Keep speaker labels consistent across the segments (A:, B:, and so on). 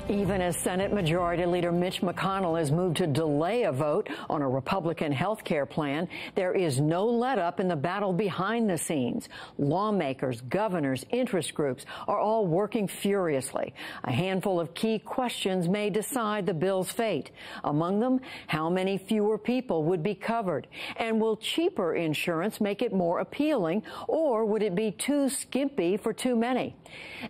A: Even as Senate Majority Leader Mitch McConnell has moved to delay a vote on a Republican health care plan, there is no let-up in the battle behind the scenes. Lawmakers, governors, interest groups are all working furiously. A handful of key questions may decide the bill's fate. Among them, how many fewer people would be covered? And will cheaper insurance make it more appealing, or would it be too skimpy for too many?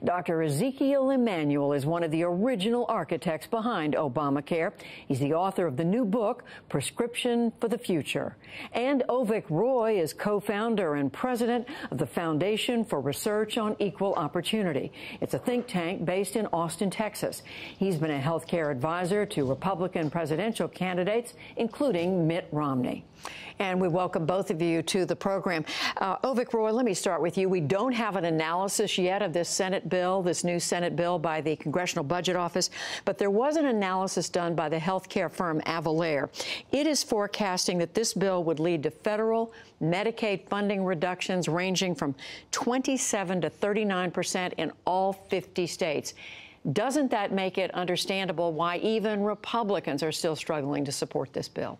A: Dr. Ezekiel Emanuel is one of the original architects behind Obamacare. He's the author of the new book, Prescription for the Future. And Avik Roy is co-founder and president of the Foundation for Research on Equal Opportunity. It's a think tank based in Austin, Texas. He's been a health care advisor to Republican presidential candidates, including Mitt Romney. And we welcome both of you to the program. Avik Roy, let me start with you. We don't have an analysis yet of this Senate bill, this new Senate bill by the Congressional Budget Office, but there was an analysis done by the health care firm Avik. It is forecasting that this bill would lead to federal Medicaid funding reductions ranging from 27% to 39% in all 50 states. Doesn't that make it understandable why even Republicans are still struggling to support this bill?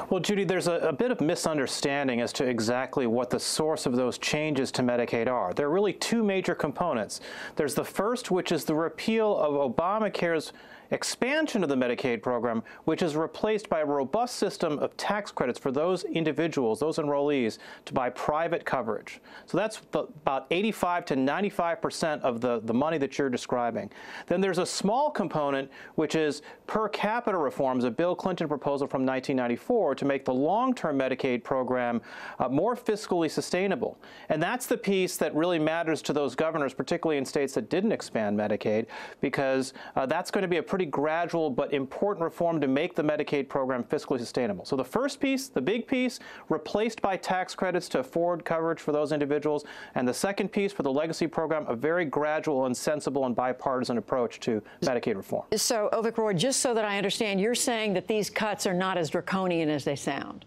B: Well, Judy, there's a bit of misunderstanding as to exactly what the source of those changes to Medicaid are. There are really two major components. There's the first, which is the repeal of Obamacare's expansion of the Medicaid program, which is replaced by a robust system of tax credits for those individuals, those enrollees, to buy private coverage. So that's about 85 to 95% of the money that you're describing. Then there's a small component, which is per capita reforms, a Bill Clinton proposal from 1994 to make the long-term Medicaid program more fiscally sustainable. And that's the piece that really matters to those governors, particularly in states that didn't expand Medicaid, because that's going to be a pretty gradual but important reform to make the Medicaid program fiscally sustainable. So the first piece, the big piece, replaced by tax credits to afford coverage for those individuals. And the second piece for the legacy program, a very gradual and sensible and bipartisan approach to Medicaid reform. So,
A: Avik Roy, just so that I understand, you're saying that these cuts are not as draconian as they sound.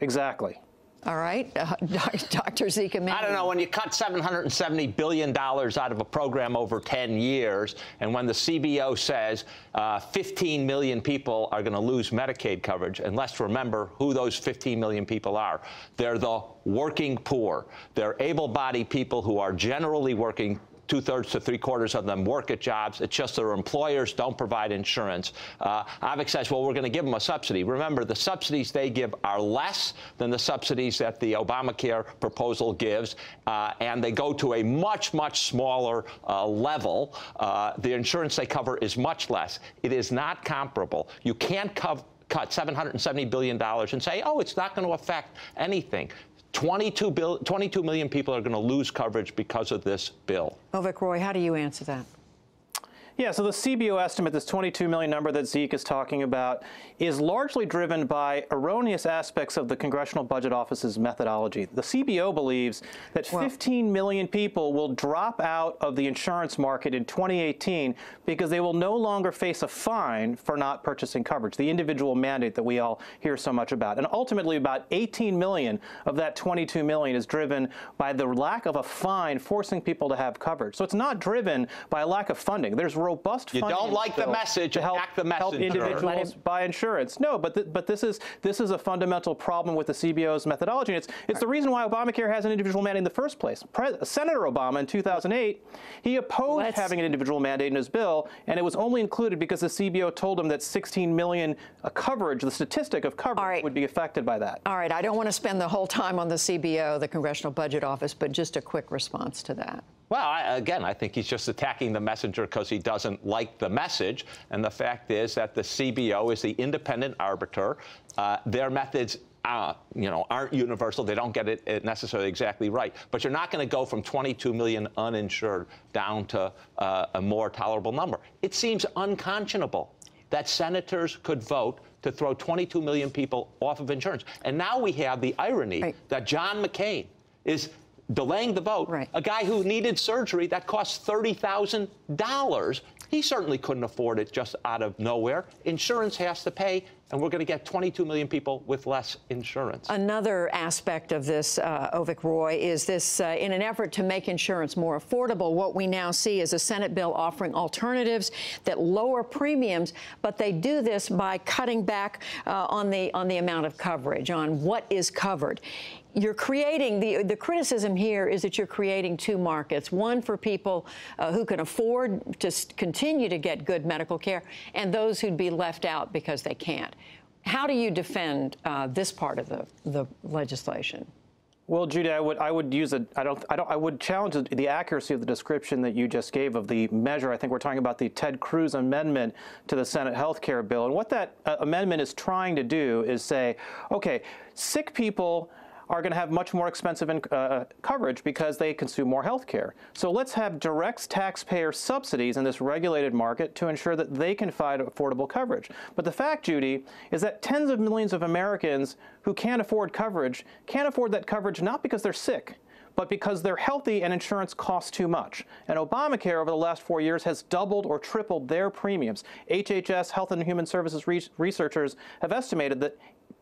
B: Exactly.
A: All right. Dr. Zeke Emanuel.
C: I don't know, when you cut $770 billion out of a program over 10 years, and when the CBO says 15 million people are going to lose Medicaid coverage, and let's remember who those 15 million people are. They're the working poor. They're able-bodied people who are generally working. Two-thirds to three-quarters of them work at jobs. It's just their employers don't provide insurance. Avik says, well, we're going to give them a subsidy. Remember, the subsidies they give are less than the subsidies that the Obamacare proposal gives, and they go to a much, much smaller level. The insurance they cover is much less. It is not comparable. You can't cut $770 billion and say, oh, it's not going to affect anything. 22 million people are going to lose coverage because of this bill.
A: Avik Roy, how do you answer that?
B: Yeah, so the CBO estimate, this 22 million number that Zeke is talking about, is largely driven by erroneous aspects of the Congressional Budget Office's methodology. The CBO believes that 15 million people will drop out of the insurance market in 2018 because they will no longer face a fine for not purchasing coverage, the individual mandate that we all hear so much about. And ultimately, about 18 million of that 22 million is driven by the lack of a fine forcing people to have coverage. So it's not driven by a lack of funding. There's robust funding.
C: You don't like the message,
B: to help individuals buy insurance. No, but this is a fundamental problem with the CBO's methodology. It's the reason why Obamacare has an individual mandate in the first place. Senator Obama in 2008, he opposed having an individual mandate in his bill, and it was only included because the CBO told him that 16 million coverage, the statistic of coverage, would be affected by that.
A: All right, I don't want to spend the whole time on the CBO, the Congressional Budget Office, but just a quick response to that.
C: Well, again, I think he's just attacking the messenger because he doesn't like the message. And the fact is that the CBO is the independent arbiter. Their methods aren't universal. They don't get it necessarily exactly right. But you're not going to go from 22 million uninsured down to a more tolerable number. It seems unconscionable that senators could vote to throw 22 million people off of insurance. And now we have the irony that John McCain is delaying the vote, a guy who needed surgery that cost $30,000. He certainly couldn't afford it just out of nowhere. Insurance has to pay, and we're going to get 22 million people with less insurance.
A: Another aspect of this, Avik Roy, is this, in an effort to make insurance more affordable, what we now see is a Senate bill offering alternatives that lower premiums, but they do this by cutting back on the amount of coverage, on what is covered. You're creating, the criticism here is that you're creating two markets, one for people who can afford to continue to get good medical care and those who'd be left out because they can't. How do you defend this part of the legislation?
B: Well, Judy, I would use I would challenge the accuracy of the description that you just gave of the measure. I think we're talking about the Ted Cruz amendment to the Senate health care bill. And what that amendment is trying to do is say, okay, sick people are going to have much more expensive coverage because they consume more health care. So let's have direct taxpayer subsidies in this regulated market to ensure that they can find affordable coverage. But the fact, Judy, is that tens of millions of Americans who can't afford coverage can't afford that coverage not because they're sick, but because they're healthy and insurance costs too much. And Obamacare over the last 4 years has doubled or tripled their premiums. HHS, Health and Human Services researchers have estimated that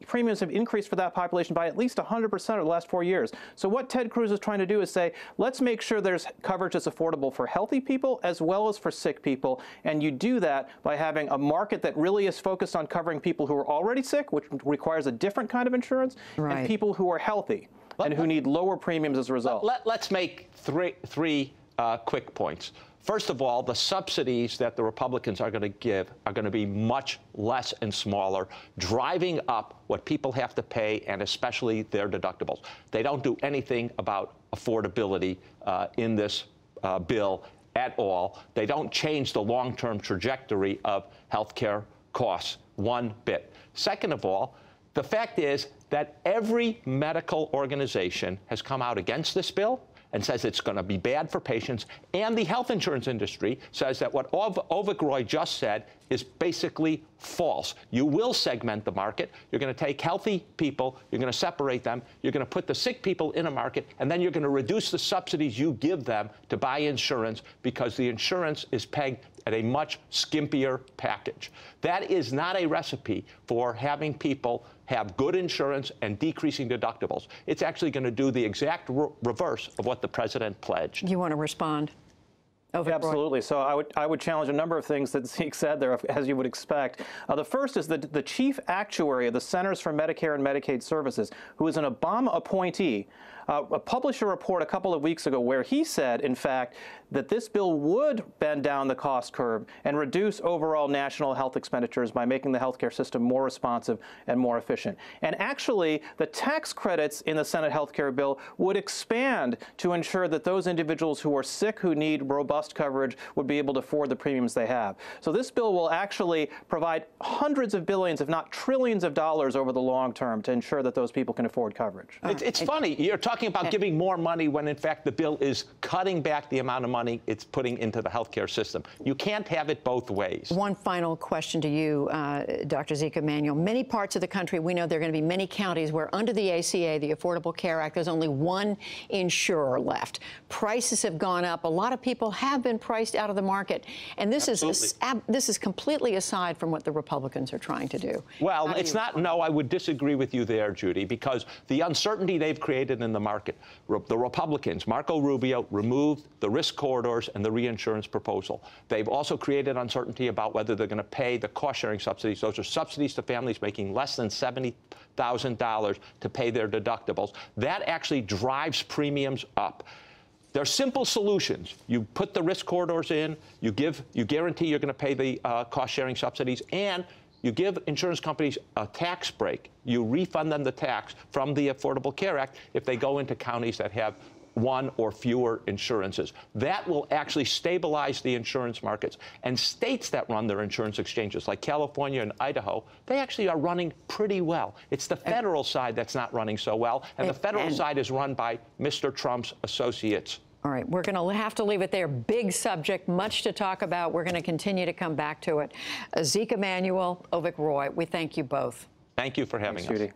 B: premiums have increased for that population by at least 100% over the last 4 years. So what Ted Cruz is trying to do is say, let's make sure there's coverage that's affordable for healthy people as well as for sick people. And you do that by having a market that really is focused on covering people who are already sick, which requires a different kind of insurance, and people who are healthy and who need lower premiums as a result.
C: Let's make three quick points. First of all, the subsidies that the Republicans are going to give are going to be much less and smaller, driving up what people have to pay and especially their deductibles. They don't do anything about affordability in this bill at all. They don't change the long-term trajectory of health care costs one bit. Second of all, the fact is that every medical organization has come out against this bill and says it's going to be bad for patients, and the health insurance industry says that what Avik Roy just said is basically false. You will segment the market. You're going to take healthy people, you're going to separate them, you're going to put the sick people in a market, and then you're going to reduce the subsidies you give them to buy insurance because the insurance is pegged at a much skimpier package. That is not a recipe for having people have good insurance and decreasing deductibles. It's actually going to do the exact reverse of what the president pledged.
A: You want to respond?
B: Absolutely. So I would challenge a number of things that Zeke said there, as you would expect. The first is that the chief actuary of the Centers for Medicare and Medicaid Services, who is an Obama appointee, published a report a couple of weeks ago where he said, in fact, that this bill would bend down the cost curve and reduce overall national health expenditures by making the healthcare system more responsive and more efficient. And actually, the tax credits in the Senate healthcare bill would expand to ensure that those individuals who are sick, who need robust coverage, would be able to afford the premiums they have. So this bill will actually provide hundreds of billions, if not trillions of dollars over the long term to ensure that those people can afford coverage.
C: It's funny. You're talking about giving more money when, in fact, the bill is cutting back the amount of money it's putting into the healthcare system. You can't have it both ways.
A: One final question to you, Dr. Zeke Emanuel. Many parts of the country, we know there are going to be many counties where under the ACA, the Affordable Care Act, there's only one insurer left. Prices have gone up. A lot of people have been priced out of the market. And this is completely aside from what the Republicans are trying to do.
C: Well, it's not. No, I would disagree with you there, Judy, because the uncertainty they've created in the market, the Republicans, Marco Rubio, removed the risk corridors and the reinsurance proposal. They've also created uncertainty about whether they're going to pay the cost-sharing subsidies. Those are subsidies to families making less than $70,000 to pay their deductibles. That actually drives premiums up. They're simple solutions. You put the risk corridors in, you guarantee you're going to pay the cost-sharing subsidies, and you give insurance companies a tax break. You refund them the tax from the Affordable Care Act if they go into counties that have one or fewer insurances. That will actually stabilize the insurance markets. And states that run their insurance exchanges, like California and Idaho, they actually are running pretty well. It's the federal side that's not running so well, and the federal side is run by Mr. Trump's associates.
A: All right, we're going to have to leave it there. Big subject, much to talk about. We're going to continue to come back to it. Zeke Emanuel, Avik Roy, we thank you both.
C: Thank you for having us.
B: Judy.